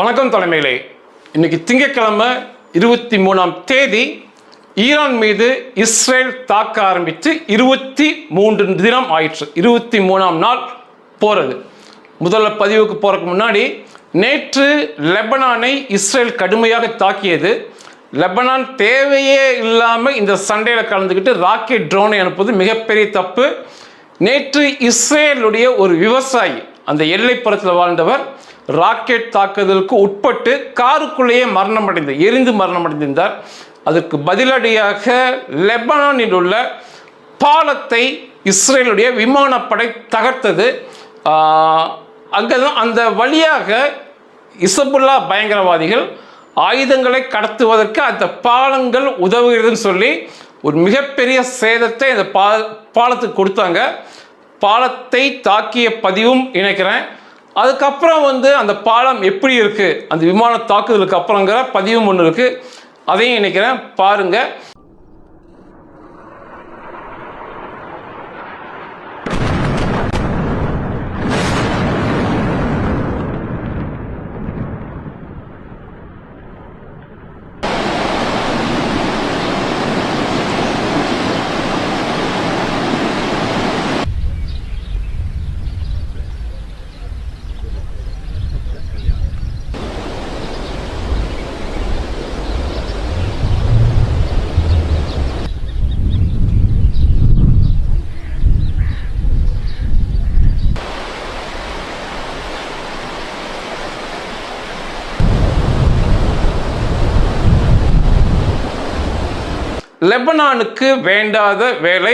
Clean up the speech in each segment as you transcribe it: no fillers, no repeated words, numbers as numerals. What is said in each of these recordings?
வணக்கம் தலைமையிலே. இன்னைக்கு திங்கட்கிழமை 23ஆம் தேதி ஈரான் மீது இஸ்ரேல் தாக்க ஆரம்பித்து 23 தினம் ஆயிற்று. 23ஆம் நாள் போறது. முதல்ல பதிவுக்கு போறதுக்கு முன்னாடி நேற்று லெபனானை இஸ்ரேல் கடுமையாக தாக்கியது. லெபனான் தேவையே இல்லாமல் இந்த சண்டையில் கலந்துக்கிட்டு ராக்கெட் ட்ரோனை அனுப்புவது மிகப்பெரிய தப்பு. நேற்று இஸ்ரேலுடைய ஒரு விவசாயி, அந்த எல்லைப்புறத்தில் வாழ்ந்தவர், ராக்கெட் தாக்குதலுக்கு உட்பட்டு காருக்குள்ளேயே எரிந்து மரணம் அடைந்திருந்தார். அதற்கு பதிலடியாக லெபனானில் உள்ள பாலத்தை இஸ்ரேலுடைய விமானப்படை தகர்த்தது. அங்கதான் அந்த வழியாக இசபுல்லா பயங்கரவாதிகள் ஆயுதங்களை கடத்துவதற்கு அந்த பாலங்கள் உதவுகிறதுன்னு சொல்லி ஒரு மிகப்பெரிய சேதத்தை அந்த பாலத்துக்கு கொடுத்தாங்க. பாலத்தை தாக்கிய பதிவும் இணைக்கிறேன். அதுக்கப்புறம் அந்த பாலம் எப்படி இருக்குது, அந்த விமான தாக்குதலுக்கு அப்புறங்கிற பதிவும் ஒன்று இருக்குது, அதையும் இணைக்கிறேன், பாருங்கள். லெபனானுக்கு வேண்டாத வேலை.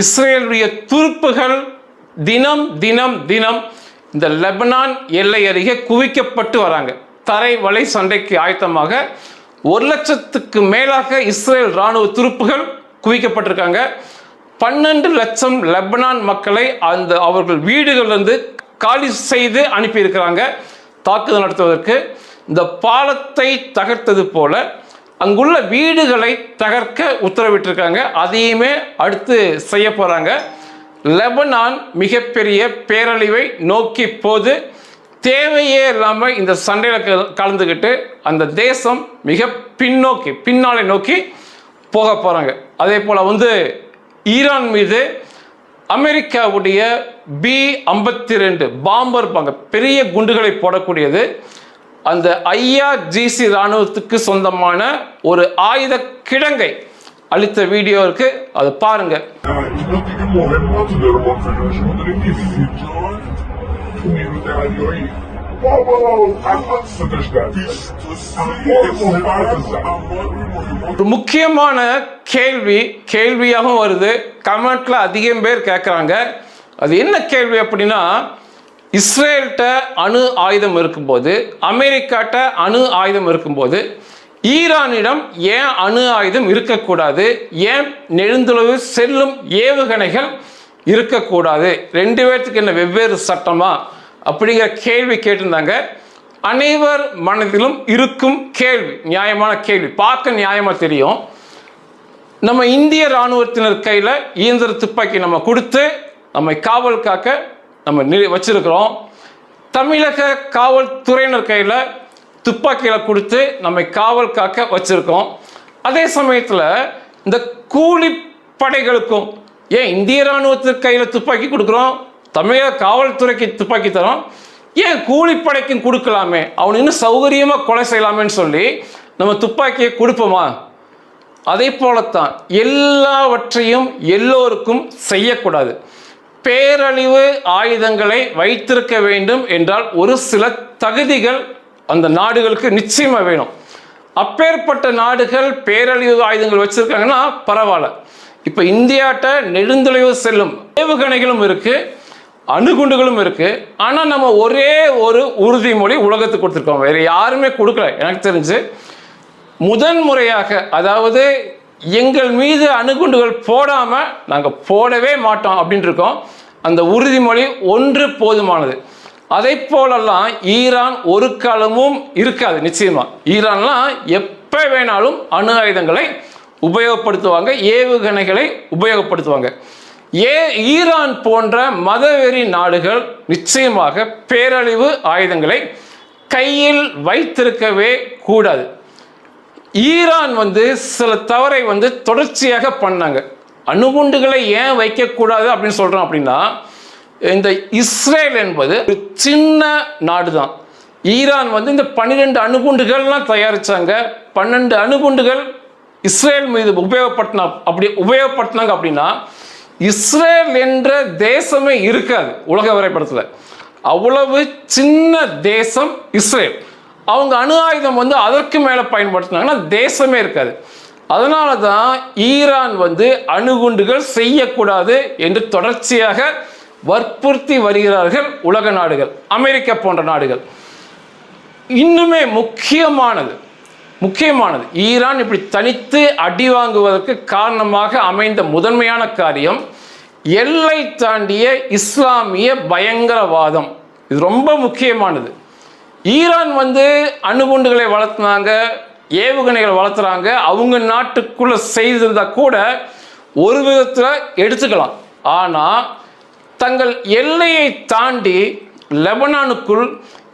இஸ்ரேலுடைய துருப்புகள் தினம் தினம் தினம் இந்த லெபனான் எல்லை அருகே குவிக்கப்பட்டு வராங்க. தரை வலை சண்டைக்கு ஆயத்தமாக 1 லட்சத்துக்கு மேலாக இஸ்ரேல் இராணுவ துருப்புகள் குவிக்கப்பட்டிருக்காங்க. 12 லட்சம் லெபனான் மக்களை அவர்கள் வீடுகளிலிருந்து காலி செய்து அனுப்பியிருக்கிறாங்க தாக்குதல் நடத்துவதற்கு. இந்த பாலத்தை தகர்த்தது போல அங்குள்ள வீடுகளை தகர்க்க உத்தரவிட்டிருக்காங்க. அதையுமே அடுத்து செய்ய போகிறாங்க. லெபனான் மிகப்பெரிய பேரழிவை நோக்கி போது தேவையே இல்லாமல் இந்த சண்டையில் கலந்துக்கிட்டு அந்த தேசம் மிக பின்னாலை நோக்கி போக போகிறாங்க. அதே போல் ஈரான் மீது அமெரிக்காவுடைய B-52 பாம்பர் பெரிய குண்டுகளை போடக்கூடியது அந்த IRGC இராணுவத்துக்கு சொந்தமான ஒரு ஆயுத கிடங்கை அளித்த வீடியோ இருக்கு, அதை பாருங்க. ஒரு முக்கியமான கேள்வியாகவும் வருது, கமெண்ட்ல அதிகம் பேர் கேட்குறாங்க. அது என்ன கேள்வி அப்படின்னா, இஸ்ரேல்கிட்ட அணு ஆயுதம் இருக்கும்போது, அமெரிக்காட்ட அணு ஆயுதம் இருக்கும்போது, ஈரானிடம் ஏன் அணு ஆயுதம் இருக்கக்கூடாது, ஏன் நெடுந்தொலைவு செல்லும் ஏவுகணைகள் இருக்கக்கூடாது, 2 பேர்த்துக்கு என்ன வெவ்வேறு சட்டமா அப்படிங்கிற கேள்வி கேட்டிருந்தாங்க. அனைவர் மனதிலும் இருக்கும் கேள்வி, நியாயமான கேள்வி, பார்க்க நியாயமாக தெரியும். நம்ம இந்திய இராணுவத்தினர் கையில் இயந்திர துப்பாக்கி நம்ம கொடுத்து நம்மை காவல் காக்க நம்ம வச்சிருக்கிறோம். தமிழக காவல்துறையினர் கையில் துப்பாக்கிகளை கொடுத்து நம்மை காவல் காக்க வச்சிருக்கோம். அதே சமயத்தில் இந்த கூலிப்படைகளுக்கும் ஏன் இந்திய இராணுவத்திற்கு கையில் துப்பாக்கி கொடுக்குறோம், தமிழக காவல்துறைக்கு துப்பாக்கி தரோம், ஏன் கூலிப்படைக்கும் கொடுக்கலாமே, அவனு இன்னும் சௌகரியமாக கொலை செய்யலாமேன்னு சொல்லி நம்ம துப்பாக்கியை கொடுப்போமா? அதே போலத்தான் எல்லாவற்றையும் எல்லோருக்கும் செய்யக்கூடாது. பேரழிவு ஆயுதங்களை வைத்திருக்க வேண்டும் என்றால் ஒரு சில தகுதிகள் அந்த நாடுகளுக்கு நிச்சயமாக வேணும். அப்பேற்பட்ட நாடுகள் பேரழிவு ஆயுதங்கள் வச்சிருக்காங்கன்னா பரவாயில்ல. இப்போ இந்தியாட்ட நெடுந்தொலைவு செல்லும் ஏவுகணைகளும் இருக்கு, அணுகுண்டுகளும் இருக்கு. ஆனால் நம்ம ஒரே ஒரு உறுதிமொழி உலகத்துக்கு கொடுத்துருக்கோம், வேற யாருமே கொடுக்கல. எனக்கு தெரிஞ்சு முதன்முறையாக, அதாவது எங்கள் மீது அணுகுண்டுகள் போடாமல் நாங்கள் போடவே மாட்டோம் அப்படின்னு இருக்கோம். அந்த உறுதிமொழி ஒன்று போதுமானது. அதை போலெல்லாம் ஈரான் ஒரு காலமும் இருக்காது. நிச்சயமா ஈரான்லாம் எப்போ வேணாலும் அணு ஆயுதங்களை உபயோகப்படுத்துவாங்க, ஏவுகணைகளை உபயோகப்படுத்துவாங்க. ஈரான் போன்ற மதவெறி நாடுகள் நிச்சயமாக பேரழிவு ஆயுதங்களை கையில் வைத்திருக்கவே கூடாது. ஈரான் சில தவறை தொடர்ச்சியாக பண்ணாங்க. அணுகுண்டுகளை ஏன் வைக்கக்கூடாது அப்படின்னு சொல்கிறோம் அப்படின்னா, இந்த இஸ்ரேல் என்பது ஒரு சின்ன நாடு தான். ஈரான் இந்த 12 அணுகுண்டுகள்லாம் தயாரித்தாங்க. 12 அணுகுண்டுகள் இஸ்ரேல் மீது உபயோகப்படுத்தினாங்க அப்படின்னா இஸ்ரேல் என்ற தேசமே இருக்காது உலக வரைபடத்தில். அவ்வளவு சின்ன தேசம் இஸ்ரேல். அவங்க அணு ஆயுதம் அதற்கு மேலே பயன்படுத்தினாங்கன்னா தேசமே இருக்காது. அதனால தான் ஈரான் அணுகுண்டுகள் செய்யக்கூடாது என்று தொடர்ச்சியாக வற்புறுத்தி வருகிறார்கள் உலக நாடுகள், அமெரிக்கா போன்ற நாடுகள். இன்னுமே முக்கியமானது ஈரான் இப்படி தனித்து அடி வாங்குவதற்கு காரணமாக அமைந்த முதன்மையான காரியம் எல்லை தாண்டிய இஸ்லாமிய பயங்கரவாதம். இது ரொம்ப முக்கியமானது. ஈரான் அணுகுண்டுகளை வளர்த்துனாங்க, ஏவுகணைகள் வளர்த்துறாங்க. அவங்க நாட்டுக்குள்ள செய்திருந்தா கூட ஒரு விதத்தில் எடுத்துக்கலாம். ஆனால் தங்கள் எல்லையை தாண்டி லெபனானுக்குள்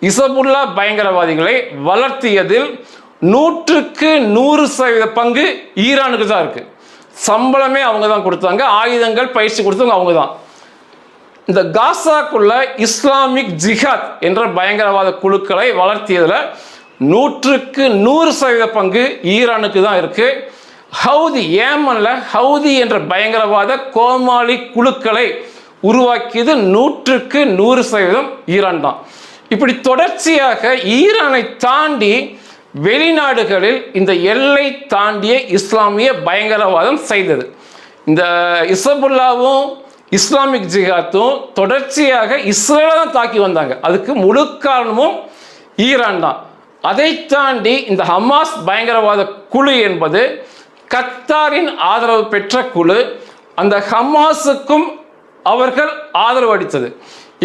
இசபுல்லா பயங்கரவாதிகளை வளர்த்தியதில் 100க்கு 100% பங்கு ஈரானுக்கு தான் இருக்கு. சம்பளமே அவங்க தான் கொடுத்தாங்க, ஆயுதங்கள் பயிற்சி கொடுத்தவங்க அவங்க தான். இந்த காசாக்குள்ள இஸ்லாமிக் ஜிஹாத் என்ற பயங்கரவாத குழுக்களை வளர்த்தியதில் 100க்கு 100% பங்கு ஈரானுக்கு தான் இருக்கு. ஏமன்ல ஹவுதி என்ற பயங்கரவாத கோமாளி குழுக்களை உருவாக்கியது 100க்கு 100% ஈரான் தான். இப்படி தொடர்ச்சியாக ஈரானை தாண்டி வெளிநாடுகளில் இந்த எல்லை தாண்டிய இஸ்லாமிய பயங்கரவாதம் செய்தது. இந்த இசபுல்லாவும் இஸ்லாமிக் ஜிஹாத்தும் தொடர்ச்சியாக இஸ்ரேலை தான் தாக்கி வந்தாங்க. அதுக்கு முழு காரணமும் ஈரான் தான். அதை தாண்டி இந்த ஹமாஸ் பயங்கரவாத குழு என்பது கத்தாரின் ஆதரவு பெற்ற குழு. அந்த ஹமாஸுக்கும் அவர்கள் ஆதரவு அளித்தது.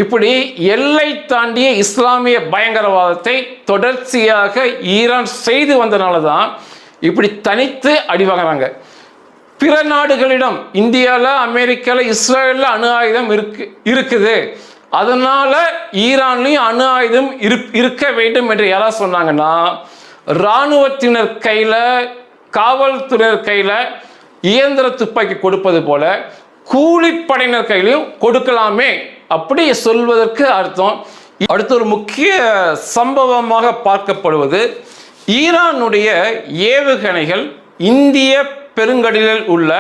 இப்படி எல்லை தாண்டிய இஸ்லாமிய பயங்கரவாதத்தை தொடர்ச்சியாக ஈரான் செய்து வந்தனால தான் இப்படி தனித்து அடி வாங்குறாங்க. பிற நாடுகளிடம் இந்தியாவில், அமெரிக்காவில், இஸ்ரேலில் அணு ஆயுதம் இருக்குது, அதனால ஈரான்லையும் அணு ஆயுதம் இருக்க வேண்டும் என்று யாராவது சொன்னாங்கன்னா இராணுவத்தினர் கையில், காவல்துறையினர் கையில் இயந்திர துப்பாக்கி கொடுப்பது போல கூலிப்படையினர் கையிலையும் கொடுக்கலாமே அப்படி சொல்வதற்கு அர்த்தம். அடுத்த ஒரு முக்கிய சம்பவமாக பார்க்கப்படுவது ஈரானுடைய ஏவுகணைகள் இந்திய பெருங்கடலில் உள்ள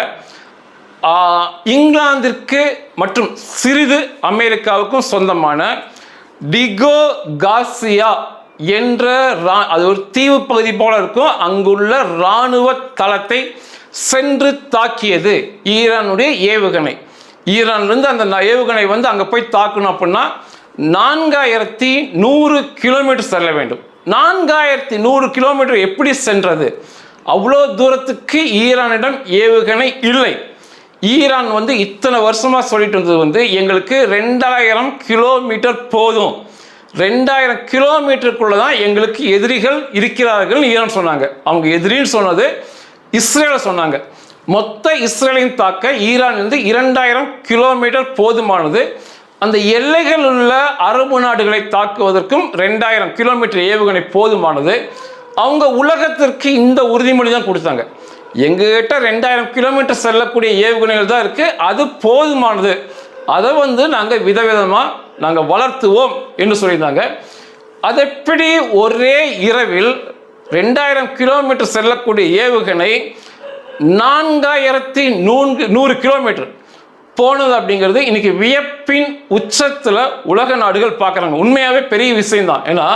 இங்கிலாந்திற்கு மற்றும் சிறிது அமெரிக்காவுக்கும் சொந்தமான டிகோ கார்சியா என்ற அது ஒரு தீவு பகுதி போல இருக்கும், அங்குள்ள இராணுவ தளத்தை சென்று தாக்கியது ஈரானுடைய ஏவுகணை. ஈரான்லேருந்து அந்த ஏவுகணை அங்கே போய் தாக்கணும் அப்படின்னா 4100 கிலோமீட்டர் செல்ல வேண்டும். 4100 கிலோமீட்டர் எப்படி சென்றது? அவ்வளோ தூரத்துக்கு ஈரானிடம் ஏவுகணை இல்லை. ஈரான் இத்தனை வருஷமாக சொல்லிட்டு இருந்தது எங்களுக்கு 2000 கிலோமீட்டர் போதும், 2000 கிலோமீட்டருக்குள்ள தான் எங்களுக்கு எதிரிகள் இருக்கிறார்கள் ஈரான் சொன்னாங்க. அவங்க எதிரின்னு சொன்னது இஸ்ரேலை சொன்னாங்க. மொத்த இஸ்ரேலையும் தாக்க ஈரான் 2000 கிலோமீட்டர் போதுமானது. அந்த எல்லைகள் உள்ள அரபு நாடுகளை தாக்குவதற்கும் 2000 கிலோமீட்டர் ஏவுகணை போதுமானது. அவங்க உலகத்திற்கு இந்த உறுதிமொழி தான் கொடுத்தாங்க. எங்ககிட்ட 2000 கிலோமீட்டர் செல்லக்கூடிய ஏவுகணைகள் தான் இருக்குது, அது போதுமானது, அதை நாங்கள் விதவிதமாக நாங்கள் வளர்த்துவோம் என்று சொல்லியிருந்தாங்க. அது எப்படி ஒரே இரவில் 2000 கிலோமீட்டர் செல்லக்கூடிய ஏவுகணை 4100 கிலோமீட்டர் போனது அப்படிங்கிறது இன்னைக்கு வியப்பின் உச்சத்தில் உலக நாடுகள் பார்க்குறாங்க. உண்மையாகவே பெரிய விஷயம்தான். ஏன்னா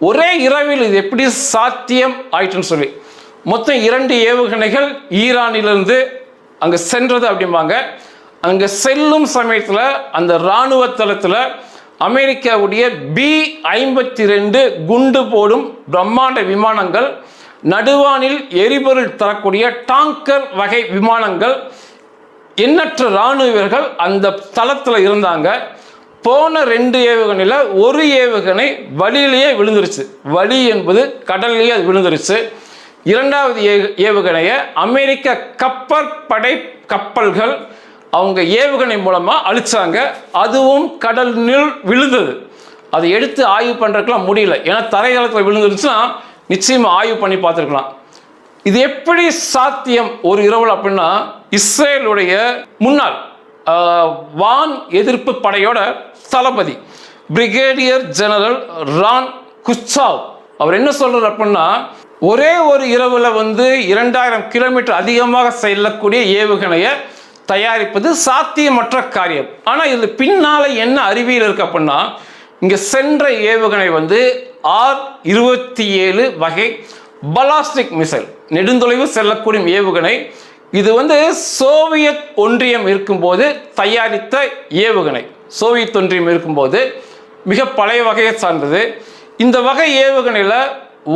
ஒரே இரவில் இது எப்படி சாத்தியம் ஆயிட்டுன்னு சொல்லி மொத்தம் 2 ஏவுகணைகள் ஈரானிலிருந்து அங்கே சென்றது அப்படிம்பாங்க. அங்கே செல்லும் சமயத்தில் அந்த இராணுவ தளத்தில் அமெரிக்காவுடைய B-52 குண்டு போடும் பிரம்மாண்ட விமானங்கள், நடுவானில் எரிபொருள் தரக்கூடிய டாங்கர் வகை விமானங்கள், எண்ணற்ற இராணுவ வீரர்கள் அந்த தளத்தில் இருந்தாங்க. போன 2 ஏவுகணையில் ஒரு ஏவுகணை வழியிலேயே விழுந்துருச்சு. வழி என்பது கடல்லையே அது விழுந்துருச்சு. 2வது ஏவுகணையை அமெரிக்க கப்பற்படை கப்பல்கள் அவங்க ஏவுகணை மூலமாக அழிச்சாங்க. அதுவும் கடலில் விழுந்தது. அதை எடுத்து ஆய்வு பண்ணுறதுக்கெலாம் முடியல. ஏன்னா தரைதளத்தில் விழுந்துருச்சுன்னா நிச்சயமாக ஆய்வு பண்ணி பார்த்துருக்கலாம். இது எப்படி சாத்தியம் ஒரு இரவில் அப்படின்னா, இஸ்ரேலுடைய முன்னாள் வான் எதிர்ப்பு படையோட தளபதி பிரிகேடியர் ஜெனரல் ரான் குச்சாவ் அவர் என்ன சொல்றார் அப்படின்னா, ஒரே ஒரு இரவில் 2000 கிலோமீட்டர் அதிகமாக செல்லக்கூடிய ஏவுகணையை தயாரிப்பது சாத்தியமற்ற காரியம். ஆனால் இதில் பின்னால் என்ன அறிவியல் இருக்கு அப்படின்னா, இங்கே சென்ற ஏவுகணை R-27 வகை பலாஸ்டிக் மிசைல், நெடுந்தொலைவு செல்லக்கூடிய ஏவுகணை. இது சோவியத் ஒன்றியம் இருக்கும்போது தயாரித்த ஏவுகணை. சோவியத் ஒன்றியம் இருக்கும்போது மிக பழைய வகையை சார்ந்தது. இந்த வகை ஏவுகணையில்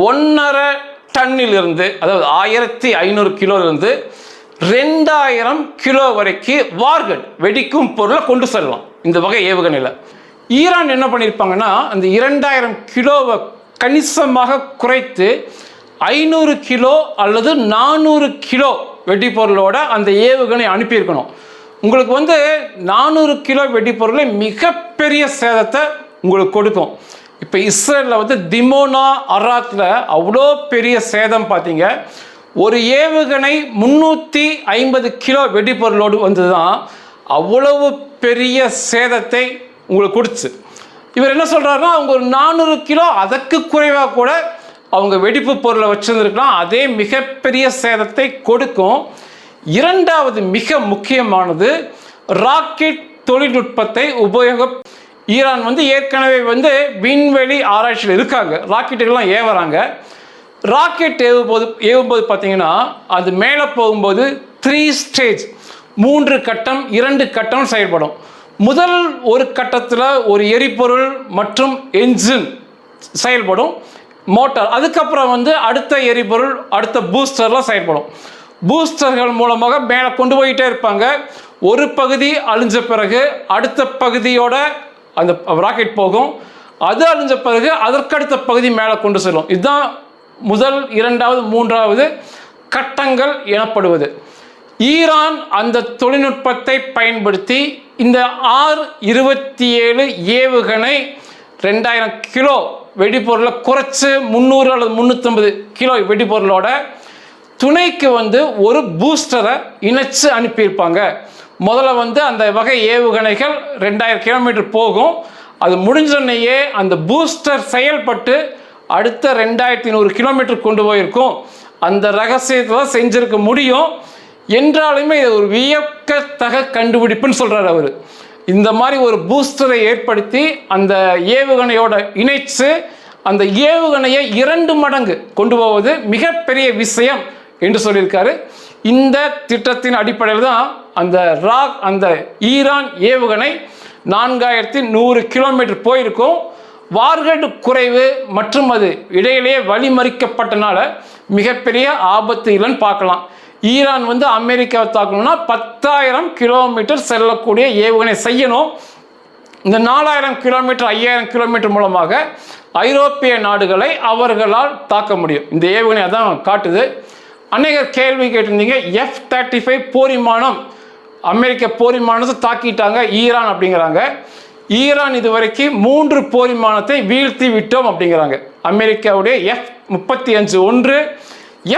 1.5 டன்னிலிருந்து, அதாவது 1500 கிலோலிருந்து 2000 கிலோ வரைக்கும் வார்கட் வெடிக்கும் பொருளை கொண்டு செல்லலாம் இந்த வகை ஏவுகணையில். ஈரான் என்ன பண்ணியிருப்பாங்கன்னா, அந்த 2000 கிலோவை கணிசமாக குறைத்து 500 கிலோ அல்லது 400 கிலோ வெடிப்பொருளோட அந்த ஏவுகணை அனுப்பியிருக்கணும். உங்களுக்கு 400 கிலோ வெடிப்பொருளை மிகப்பெரிய சேதத்தை உங்களுக்கு கொடுக்கும். இப்போ இஸ்ரேலில் திமோனா அராத்தில் அவ்வளோ பெரிய சேதம் பார்த்தீங்க. ஒரு ஏவுகணை 350 கிலோ வெடிப்பொருளோடு தான் அவ்வளவு பெரிய சேதத்தை உங்களுக்கு கொடுத்து. இவர் என்ன சொல்கிறாருன்னா, அவங்க ஒரு 400 கிலோ அதற்கு குறைவாக கூட அவங்க வெடிப்பு பொருளை வச்சுருந்துருக்கலாம், அதே மிகப்பெரிய சேதத்தை கொடுக்கும். இரண்டாவது மிக முக்கியமானது ராக்கெட் தொழில்நுட்பத்தை உபயோகம். ஈரான் ஏற்கனவே விண்வெளி ஆராய்ச்சியில் இருக்காங்க, ராக்கெட்டுகள்லாம் ஏவுறாங்க. ராக்கெட் ஏவும்போது பார்த்தீங்கன்னா, அது மேலே போகும்போது 3 ஸ்டேஜ், 3 கட்டம் 2 கட்டம் செயல்படும். முதல் ஒரு கட்டத்தில் ஒரு எரிபொருள் மற்றும் என்ஜின் செயல்படும், மோட்டார். அதுக்கப்புறம் அடுத்த எரிபொருள், அடுத்த பூஸ்டர்லாம் செயல்படும். பூஸ்டர்கள் மூலமாக மேலே கொண்டு போயிட்டே இருப்பாங்க. ஒரு பகுதி அழிஞ்ச பிறகு அடுத்த பகுதியோட அந்த ராக்கெட் போகும். அது அழிஞ்ச பிறகு அதற்கடுத்த பகுதி மேலே கொண்டு செல்லும். இதுதான் முதல், இரண்டாவது, மூன்றாவது கட்டங்கள் எனப்படுவது. ஈரான் அந்த தொழில்நுட்பத்தை பயன்படுத்தி இந்த R-27 ஏவுகணை 2000 கிலோ வெடிப்பொருளை குறைச்சி 300 அல்லது 350 கிலோ வெடிப்பொருளோட துணைக்கு ஒரு பூஸ்டரை இணைச்சு அனுப்பியிருப்பாங்க. முதல்ல அந்த வகை ஏவுகணைகள் 2000 கிலோமீட்டர் போகும். அது முடிஞ்சோடனேயே அந்த பூஸ்டர் செயல்பட்டு அடுத்த 2100 கிலோமீட்டர் கொண்டு போயிருக்கும். அந்த ரகசியத்தில் செஞ்சிருக்க முடியும். என்றாலுமே இது ஒரு வியக்கத்தக கண்டுபிடிப்புன்னு சொல்கிறார் அவர். இந்த மாதிரி ஒரு பூஸ்டரை ஏற்படுத்தி அந்த ஏவுகணையோட இணைச்சு அந்த ஏவுகணையை 2 மடங்கு கொண்டு போவது மிகப்பெரிய விஷயம் என்று சொல்லியிருக்காரு. இந்த திட்டத்தின் அடிப்படையில் தான் அந்த ஈரான் ஏவுகணை 4100 கிலோமீட்டர் போயிருக்கும். வார்கட் குறைவு மற்றும் அது இடையிலேயே வழிமறிக்கப்பட்டனால மிகப்பெரிய ஆபத்து இல்லைன்னு பார்க்கலாம். ஈரான் அமெரிக்காவை தாக்கணும்னா 10,000 கிலோமீட்டர் செல்லக்கூடிய ஏவுகணை செய்யணும். இந்த 4000 கிலோமீட்டர் 5000 கிலோமீட்டர் மூலமாக ஐரோப்பிய நாடுகளை அவர்களால் தாக்க முடியும். இந்த ஏவுகணை அதான் காட்டுது. அநேகர் கேள்வி கேட்டிருந்தீங்க, F-35 போர் விமானம், அமெரிக்க போர் விமானத்தை தாக்கிட்டாங்க ஈரான் அப்படிங்கிறாங்க. ஈரான் இதுவரைக்கும் 3 போர் விமானத்தை வீழ்த்தி விட்டோம் அப்படிங்கிறாங்க. அமெரிக்காவுடைய F-35 ஒன்று,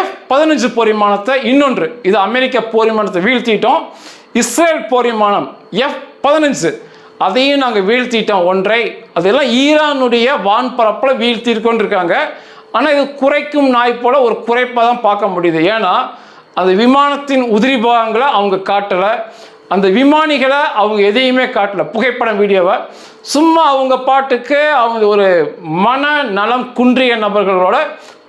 F-15 போர் விமானத்தை இன்னொன்று. இது அமெரிக்க போர் விமானத்தை வீழ்த்திட்டோம். இஸ்ரேல் போர் விமானம் F-15 அதையும் நாங்கள் வீழ்த்திட்டோம் ஒன்றை. அதெல்லாம் ஈரானுடைய வான்பரப்பில் வீழ்த்திருக்கோன்னு இருக்காங்க. ஆனால் இது குறைக்கும் நாய் போல் ஒரு குறைப்பாக தான் பார்க்க முடியுது. ஏன்னா அந்த விமானத்தின் உதிரி பாகங்களை அவங்க காட்டலை, அந்த விமானிகளை அவங்க எதையுமே காட்டலை, புகைப்படம் வீடியோவை. சும்மா அவங்க பாட்டுக்கு அவங்க ஒரு மனநலம் குன்றிய நபர்களோட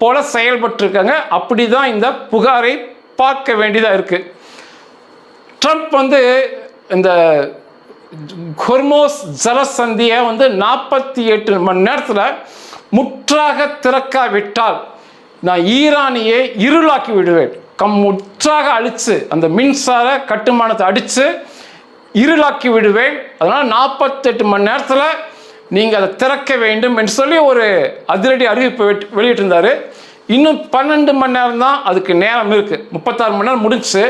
போல செயல்பட்டுருக்காங்க. அப்படி தான் இந்த புகாரை பார்க்க வேண்டியதாக இருக்குது. ட்ரம்ப் இந்த ஹொர்மோஸ் ஜலசந்தியை 48 மணி நேரத்தில் முற்றாக திறக்காவிட்டால் நான் ஈரானியை இருளாக்கி விடுவேன், முற்றாக அழித்து அந்த மின்சார கட்டுமானத்தை அடித்து இருளாக்கி விடுவேன். அதனால் 48 மணி நேரத்தில் நீங்கள் அதை திறக்க வேண்டும் என்று சொல்லி ஒரு அதிரடி அறிவிப்பு வெளியிட்டிருந்தார். இன்னும் 12 மணி நேரம் தான் அதுக்கு நேரம் இருக்குது. 36 மணி நேரம் முடிச்சு.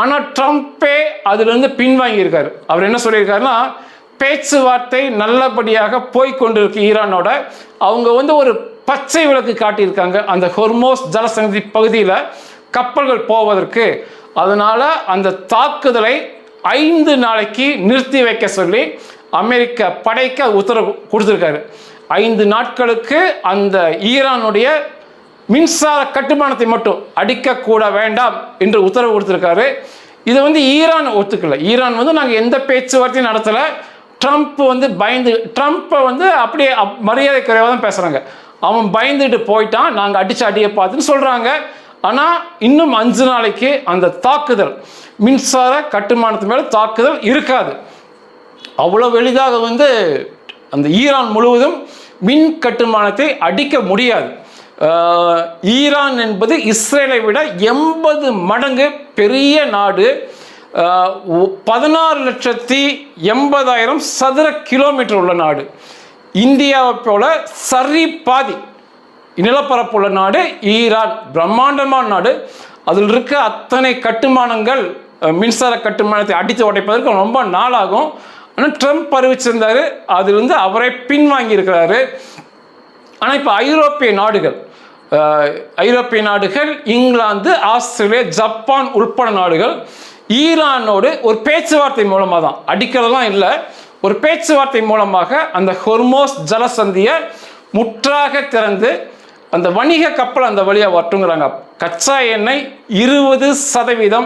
ஆனால் ட்ரம்ப்பே அதிலிருந்து பின்வாங்கியிருக்காரு. அவர் என்ன சொல்லியிருக்காருன்னா, பேச்சுவார்த்தை நல்லபடியாக போய்கொண்டிருக்கு ஈரானோட. அவங்க ஒரு பச்சை விளக்கு காட்டியிருக்காங்க அந்த ஹொர்மோஸ் ஜலசந்தி பகுதியில் கப்பல்கள் போவதற்கு. அதனால் அந்த தாக்குதலை 5 நாளைக்கு நிறுத்தி வைக்க சொல்லி அமெரிக்க படைக்கு உத்தரவு கொடுத்துருக்காரு. 5 நாட்களுக்கு அந்த ஈரானுடைய மின்சார கட்டுமானத்தை மட்டும் அடிக்கக்கூட வேண்டாம் என்று உத்தரவு கொடுத்துருக்காரு. இது ஈரான் ஒத்துக்கல. ஈரான் நாங்கள் எந்த பேச்சுவார்த்தையும் நடத்தலை. ட்ரம்ப் ட்ரம்ப்பை அப்படியே மரியாதை குறைவாக தான் பேசுகிறாங்க. அவன் பயந்துட்டு போயிட்டான், நாங்கள் அடித்து அடியை பார்த்துன்னு சொல்கிறாங்க. ஆனால் இன்னும் 5 நாளைக்கு அந்த தாக்குதல் மின்சார கட்டுமானத்து மேலே தாக்குதல் இருக்காது. அவ்வளோ எளிதாக அந்த ஈரான் முழுவதும் மின் கட்டுமானத்தை அடிக்க முடியாது. ஈரான் என்பது இஸ்ரேலை விட 80 மடங்கு பெரிய நாடு. 16,80,000 சதுர கிலோமீட்டர் உள்ள நாடு. இந்தியாவை போல சரி பாதி நிலப்பரப்புள்ள நாடு ஈரான். பிரம்மாண்டமான நாடு. அதில் இருக்க அத்தனை கட்டுமானங்கள் மின்சார கட்டுமானத்தை அடித்து உடைப்பதற்கு ரொம்ப நாளாகும். ஆனால் ட்ரம்ப் அறிவிச்சிருந்தார், அதிலிருந்து அவரை பின்வாங்கி இருக்கிறாரு. ஆனால் இப்போ ஐரோப்பிய நாடுகள் இங்கிலாந்து, ஆஸ்திரேலியா, ஜப்பான் உட்பட நாடுகள் ஈரானோடு ஒரு பேச்சுவார்த்தை மூலமாக தான், அடிக்கிறதெல்லாம் இல்லை, ஒரு பேச்சுவார்த்தை மூலமாக அந்த ஹொர்மோஸ் ஜலசந்தியை முற்றாக திறந்து அந்த வணிக கப்பல் அந்த வழியாக வரட்டுங்கிறாங்க. கச்சா எண்ணெய் 20%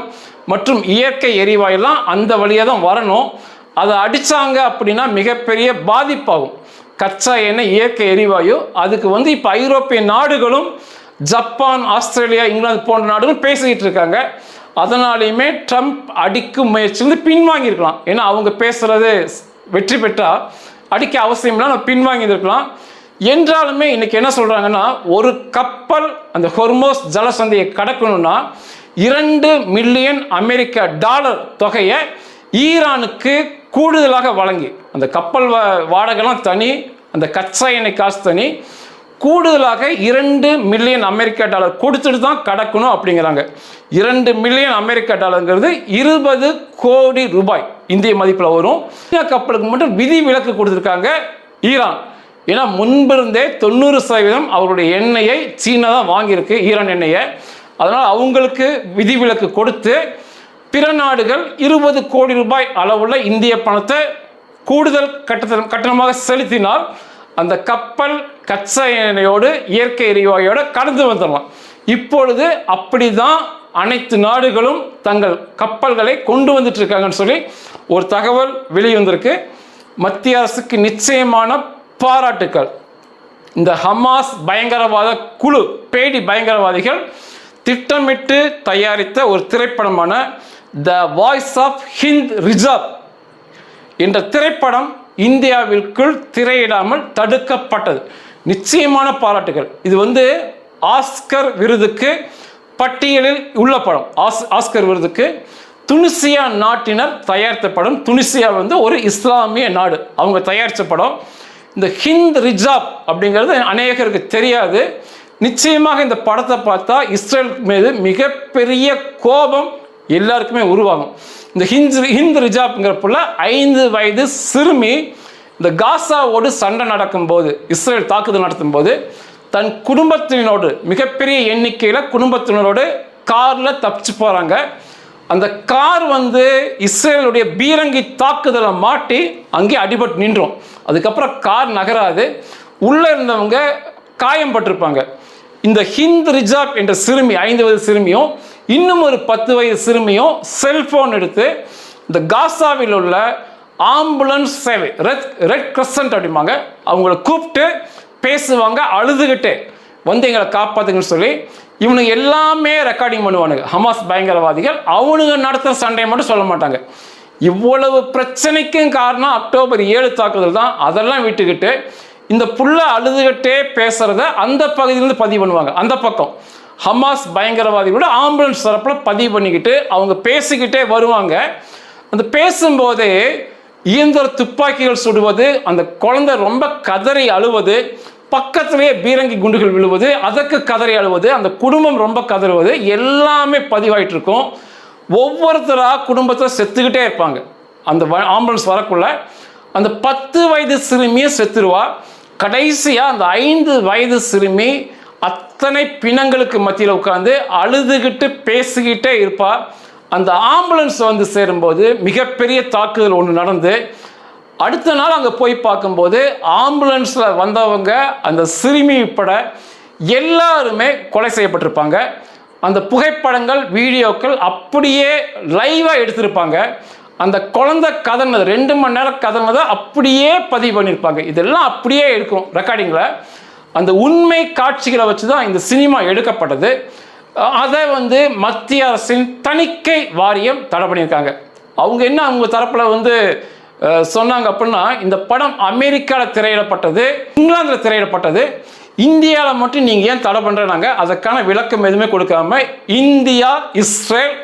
மற்றும் இயற்கை எரிவாயுலாம் அந்த வழியாக தான் வரணும். அதை அடித்தாங்க அப்படின்னா மிகப்பெரிய பாதிப்பாகும். கச்சா எண்ணெய், இயற்கை எரிவாயு, அதுக்கு இப்போ ஐரோப்பிய நாடுகளும் ஜப்பான், ஆஸ்திரேலியா, இங்கிலாந்து போன்ற நாடுகளும் பேசிக்கிட்டு இருக்காங்க. அதனாலையுமே ட்ரம்ப் அடிக்கும் முயற்சி பின்வாங்கியிருக்கலாம். ஏன்னா அவங்க பேசுகிறது வெற்றி பெற்றால் அடிக்க அவசியம் இல்லை, நம்ம பின்வாங்கியிருக்கலாம். என்றாலுமே இன்னைக்கு என்ன சொல்கிறாங்கன்னா, ஒரு கப்பல் அந்த ஹொர்மோஸ் ஜலசந்தியை கடக்கணும்னா $2 மில்லியன் தொகையை ஈரானுக்கு கூடுதலாக வழங்கி, அந்த கப்பல் வாடகைலாம் தனி, அந்த கச்சா எண்ணெய் காசு தனி, கூடுதலாக $2 மில்லியன் கொடுத்துட்டு தான் கடக்கணும் அப்படிங்கிறாங்க. $2 மில்லியன் 20 கோடி ரூபாய் இந்திய மதிப்பில் வரும். கப்பலுக்கு மட்டும் விதி விலக்கு கொடுத்துருக்காங்க ஈரான். ஏன்னா முன்பிருந்தே 90% அவருடைய எண்ணெயை சீனா தான் வாங்கியிருக்கு, ஈரான் எண்ணெயை. அதனால் அவங்களுக்கு விதிவிலக்கு கொடுத்து பிற நாடுகள் 20 கோடி ரூபாய் அளவுள்ள இந்திய பணத்தை கூடுதல் கட்டணமாக செலுத்தினால் அந்த கப்பல் கச்சா எண்ணெயோடு இயற்கை எரிவாயோடு கடந்து வந்துடலாம். இப்பொழுது அப்படி தான் அனைத்து நாடுகளும் தங்கள் கப்பல்களை கொண்டு வந்துட்டு இருக்காங்கன்னு சொல்லி ஒரு தகவல் வெளிவந்திருக்கு. மத்திய அரசுக்கு நிச்சயமான பாராட்டுக்கள். இந்த ஹமாஸ் பயங்கரவாத குழு, பேடி பயங்கரவாதிகள் திட்டமிட்டு தயாரித்த ஒரு திரைப்படமான த வாய்ஸ் ஆஃப் ஹிந்த் ரிஜாப் என்ற திரைப்படம் இந்தியாவிற்குள் திரையிடாமல் தடுக்கப்பட்டது. நிச்சயமான பாராட்டுகள். இது ஆஸ்கர் விருதுக்கு பட்டியலில் உள்ள படம். ஆஸ்கர் விருதுக்கு துனிசியா நாட்டினர் தயாரித்த படம். துனிசியா ஒரு இஸ்லாமிய நாடு, அவங்க தயாரித்த படம். இந்த ஹிந்த் ரிஜாப் அப்படிங்கிறது அநேகருக்கு தெரியாது. நிச்சயமாக இந்த படத்தை பார்த்தா இஸ்ரேல் மீது மிகப்பெரிய கோபம் எல்லாருக்குமே உருவாகும். இந்த ஹிந்த் ரிஜாப்ங்கிற புள்ள 5 வயது சிறுமி இந்த காசாவோடு சண்டை நடக்கும்போது, இஸ்ரேல் தாக்குதல் நடத்தும் போது தன் குடும்பத்தினரோடு, மிகப்பெரிய எண்ணிக்கையில் குடும்பத்தினரோடு காரில் தப்பிச்சு போகிறாங்க. அந்த கார் இஸ்ரேலுடைய பீரங்கி தாக்குதலை மாட்டி அங்கே அடிபட்டு நின்றோம். அதுக்கப்புறம் கார் நகராது. உள்ளே இருந்தவங்க காயம் பட்டிருப்பாங்க. இந்த ஹிந்த் ரிஜாப் என்ற சிறுமி, 5 வயது சிறுமியும் இன்னும் ஒரு 10 வயது சிறுமியும் செல்போன் எடுத்து இந்த காசாவில் உள்ள ஆம்புலன்ஸ் சேவை, ரெட் கிரசன்ட் அப்படிம்பாங்க, அவங்கள கூப்பிட்டு பேசுவாங்க, அழுதுகிட்டே எங்களை காப்பாத்துங்கன்னு சொல்லி. இவனுங்க எல்லாமே ரெக்கார்டிங் பண்ணுவானுங்க ஹமாஸ் பயங்கரவாதிகள். அவனுங்க நடத்துகிற சண்டையை மட்டும் சொல்ல மாட்டாங்க. இவ்வளவு பிரச்சனைக்கும் காரணம் அக்டோபர் 7 தாக்குதல் தான். அதெல்லாம் விட்டுக்கிட்டு இந்த புள்ள அழுதுகிட்டே பேசுறத அந்த பகுதியிலிருந்து பதிவு பண்ணுவாங்க. அந்த பக்கம் ஹமாஸ் பயங்கரவாதிகளோட ஆம்புலன்ஸ் தரப்பில் பதிவு பண்ணிக்கிட்டு அவங்க பேசிக்கிட்டே வருவாங்க. அந்த பேசும்போதே இயந்திர துப்பாக்கிகள் சுடுவது, அந்த குழந்தை ரொம்ப கதறி அழுவது, பக்கத்திலேயே பீரங்கி குண்டுகள் விழுவது, அதற்கு கதறி அழுவது, அந்த குடும்பம் ரொம்ப கதறுவது, எல்லாமே பதிவாயிட்டு இருக்கும். ஒவ்வொருத்தராக குடும்பத்தை செத்துக்கிட்டே இருப்பாங்க அந்த ஆம்புலன்ஸ் வரக்குள்ள. அந்த 10 வயது சிறுமியை செத்துருவா. கடைசியாக அந்த 5 வயது சிறுமி அத்தனை பிணங்களுக்கு மத்தியில் உட்காந்து அழுதுகிட்டு பேசிக்கிட்டே இருப்பா. அந்த ஆம்புலன்ஸ் வந்து சேரும்போது மிகப்பெரிய தாக்குதல் ஒன்று நடந்து, அடுத்த நாள் அங்கே போய் பார்க்கும்போது ஆம்புலன்ஸில் வந்தவங்க அந்த சிறுமி உட்பட எல்லாருமே கொலை செய்யப்பட்டிருப்பாங்க. அந்த புகைப்படங்கள், வீடியோக்கள் அப்படியே லைவாக எடுத்திருப்பாங்க. அந்த குழந்தை கதனது 2 மணி நேரம் கதனதை அப்படியே பதிவு பண்ணியிருப்பாங்க. இதெல்லாம் அப்படியே இருக்கும் ரெக்கார்டிங்கில். அந்த உண்மை காட்சிகளை வச்சு தான் இந்த சினிமா எடுக்கப்பட்டது. அதை வந்து மத்திய அரசின் தணிக்கை வாரியம் தடை பண்ணியிருக்காங்க. அவங்க என்ன அவங்க தரப்பில் வந்து சொன்னாங்க அப்படின்னா, இந்த படம் அமெரிக்காவில் திரையிடப்பட்டது, இங்கிலாந்தில் திரையிடப்பட்டது, இந்தியாவில் மட்டும் நீங்கள் ஏன் தடை பண்ணுறாங்க, அதற்கான விளக்கம் எதுவுமே கொடுக்காம இந்தியா இஸ்ரேல்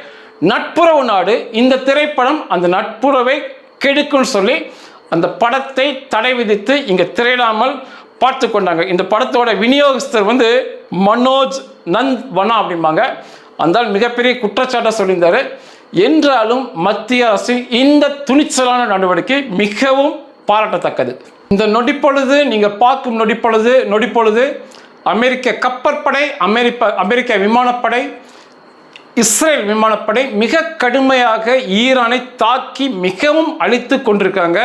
நட்புறவு நாடு, இந்த திரைப்படம் அந்த நட்புறவை கெடுக்குன்னு சொல்லி அந்த படத்தை தடை விதித்து இங்கே திரையிடாமல் பார்த்து கொண்டாங்க. இந்த படத்தோட விநியோகஸ்தர் வந்து மனோஜ் நந்த் வனா அப்படிம்பாங்க. அந்த மிகப்பெரிய குற்றச்சாட்டை சொல்லியிருந்தார். என்றாலும் மத்திய அரசின் இந்த துணிச்சலான நடவடிக்கை மிகவும் பாராட்டத்தக்கது. இந்த நொடிப்பொழுது நீங்கள் பார்க்கும் நொடிப்பொழுது அமெரிக்க கப்பற்படை, அமெரிக்க விமானப்படை, இஸ்ரேல் விமானப்படை மிக கடுமையாக ஈரானை தாக்கி மிகவும் அழித்து கொண்டிருக்காங்க.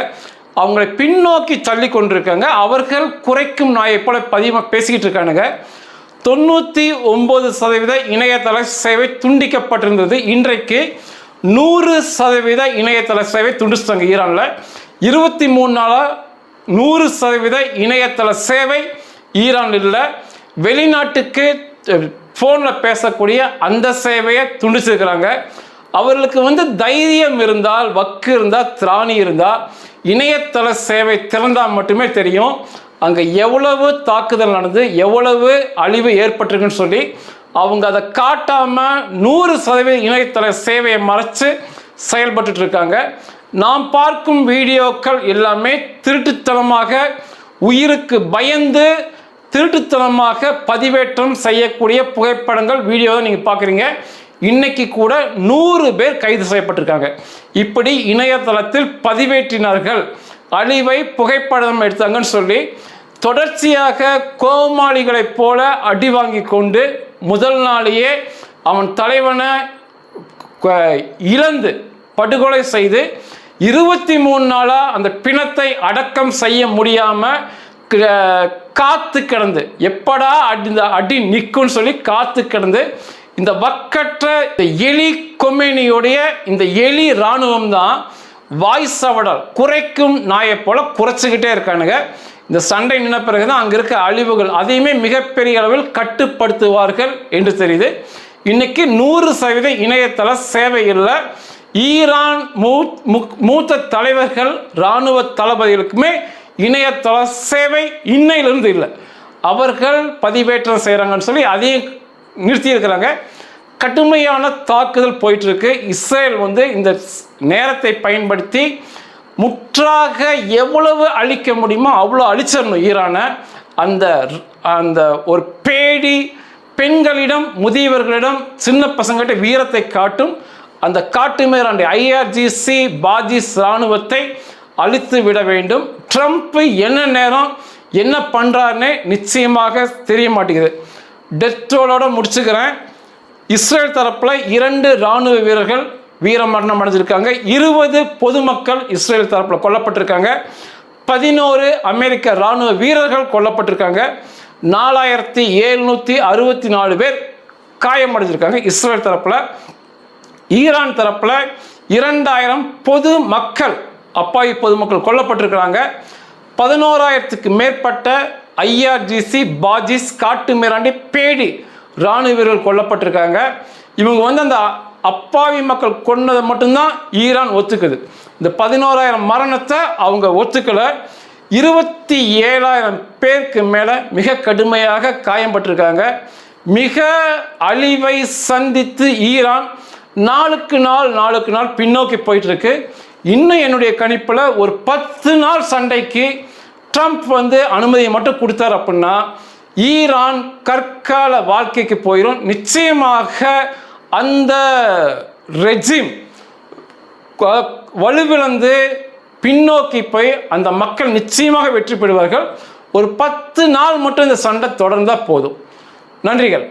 அவங்களை பின்னோக்கி தள்ளி கொண்டிருக்காங்க. அவர்கள் குறைக்கும் நாயை போல பேசிக்கிட்டு இருக்கானுங்க. 99% இணையதள சேவை துண்டிக்கப்பட்டிருந்தது. இன்றைக்கு 100% இணையதள சேவை துண்டிச்சிட்டாங்க ஈரானில். 23 நாளாக 100% இணையதள சேவை ஈரான் இல்லை. வெளிநாட்டுக்கு ஃபோனில் பேசக்கூடிய அந்த சேவையை துண்டிச்சிருக்கிறாங்க. அவர்களுக்கு வந்து தைரியம் இருந்தால், வக்கு இருந்தால், திராணி இருந்தால் இணையதள சேவை திறந்தால் மட்டுமே தெரியும் அங்கே எவ்வளவு தாக்குதல் நடந்து எவ்வளவு அழிவு ஏற்பட்டிருக்குன்னு சொல்லி. அவங்க அதை காட்டாமல் 100% இணையதள சேவையை மறைச்சு செயல்பட்டு இருக்காங்க. நாம் பார்க்கும் வீடியோக்கள் எல்லாமே திருட்டுத்தனமாக, உயிருக்கு பயந்து திருட்டுத்தனமாக பதிவேற்றம் செய்யக்கூடிய புகைப்படங்கள், வீடியோ தான் நீங்கள் பார்க்குறீங்க. இன்னைக்கு கூட 100 பேர் கைது செய்யப்பட்டிருக்காங்க. இப்படி இணையதளத்தில் பதிவேற்றினார்கள், அழிவை புகைப்படம் எடுத்தாங்கன்னு சொல்லி தொடர்ச்சியாக கோமாளிகளைப் போல அடி வாங்கி கொண்டு முதல் நாளையே அவன் தலைவனை இழந்து படுகொலை செய்து 23 நாளாக அந்த பிணத்தை அடக்கம் செய்ய முடியாமல் காத்து கிடந்து, எப்படா அடி நிற்கும்னு சொல்லி காத்து கிடந்து இந்த வக்கற்ற இந்த எலி கொமேனியோடைய இந்த எலி இராணுவம் தான் வாய்ஸ் அவடால் குறைக்கும் நாயை போல குறைச்சிக்கிட்டே இருக்கானுங்க. இந்த சண்டை நின்ன பிறகு தான் அங்கே இருக்க அழிவுகள் அதையுமே மிகப்பெரிய அளவில் கட்டுப்படுத்துவார்கள் என்று தெரியுது. இன்னைக்கு 100% இணையதள சேவை இல்லை. ஈரான் மூத்த தலைவர்கள், இராணுவ தளபதிகளுக்குமே இணையதள சேவை இன்னையிலிருந்து இல்லை. அவர்கள் பதிவேற்றம் செய்கிறாங்கன்னு சொல்லி அதையும் நிறுத்தியிருக்கிறாங்க. கடுமையான தாக்குதல் போயிட்டு இருக்கு. இஸ்ரேல் வந்து இந்த நேரத்தை பயன்படுத்தி முற்றாக எவ்வளவு அழிக்க முடியுமோ அவ்வளோ அழிச்சிடணும் ஈரானை. அந்த ஒரு பேடி பெண்களிடம், முதியவர்களிடம், சின்ன பசங்கள்கிட்ட வீரத்தை காட்டும் அந்த காட்டுமிராண்டி IRGC பாஜிஸ் இராணுவத்தை அழித்து விட வேண்டும். ட்ரம்ப் என்ன நேரம் என்ன பண்ணுறாருன்னு நிச்சயமாக தெரிய மாட்டேங்குது. டெத்ரோலோட முடிச்சுக்கிறேன். இஸ்ரேல் தரப்பில் 2 இராணுவ வீரர்கள் வீர மரணம் அடைஞ்சிருக்காங்க. 20 பொதுமக்கள் இஸ்ரேல் தரப்பில் கொல்லப்பட்டிருக்காங்க. 11 அமெரிக்க இராணுவ வீரர்கள் கொல்லப்பட்டிருக்காங்க. 4764 பேர் காயமடைஞ்சிருக்காங்க இஸ்ரேல் தரப்பில். ஈரான் தரப்பில் 2000 பொதுமக்கள், அப்பாவி பொதுமக்கள் கொல்லப்பட்டிருக்கிறாங்க. 11,000க்கு மேற்பட்ட IRGC பாஜிஸ் காட்டு மிராண்டி பேடி இராணுவ வீரர்கள் கொல்லப்பட்டிருக்காங்க. இவங்க வந்து அந்த அப்பாவி மக்கள் கொன்னதை மட்டும்தான் ஈரான் ஒத்துக்குது. இந்த 11,000 மரணத்தை அவங்க ஒத்துக்கலை. 27,000 பேருக்கு மேலே மிக கடுமையாக காயப்பட்டிருக்காங்க. மிக அழிவை சந்தித்து ஈரான் நாளுக்கு நாள் பின்னோக்கி போயிட்டு இருக்கு. இன்னும் என்னுடைய கணிப்பில் ஒரு 10 நாள் சண்டைக்கு ட்ரம்ப் வந்து அனுமதியை மட்டும் கொடுத்தார் அப்படின்னா ஈரான் கற்கால வாழ்க்கைக்கு போயிடும். நிச்சயமாக அந்த ரெஜிம் வலுவிழந்து பின்னோக்கி போய் அந்த மக்கள் நிச்சயமாக வெற்றி பெறுவார்கள். ஒரு 10 நாள் மட்டும் இந்த சண்டை தொடர்ந்தால் போதும். நன்றிகள்.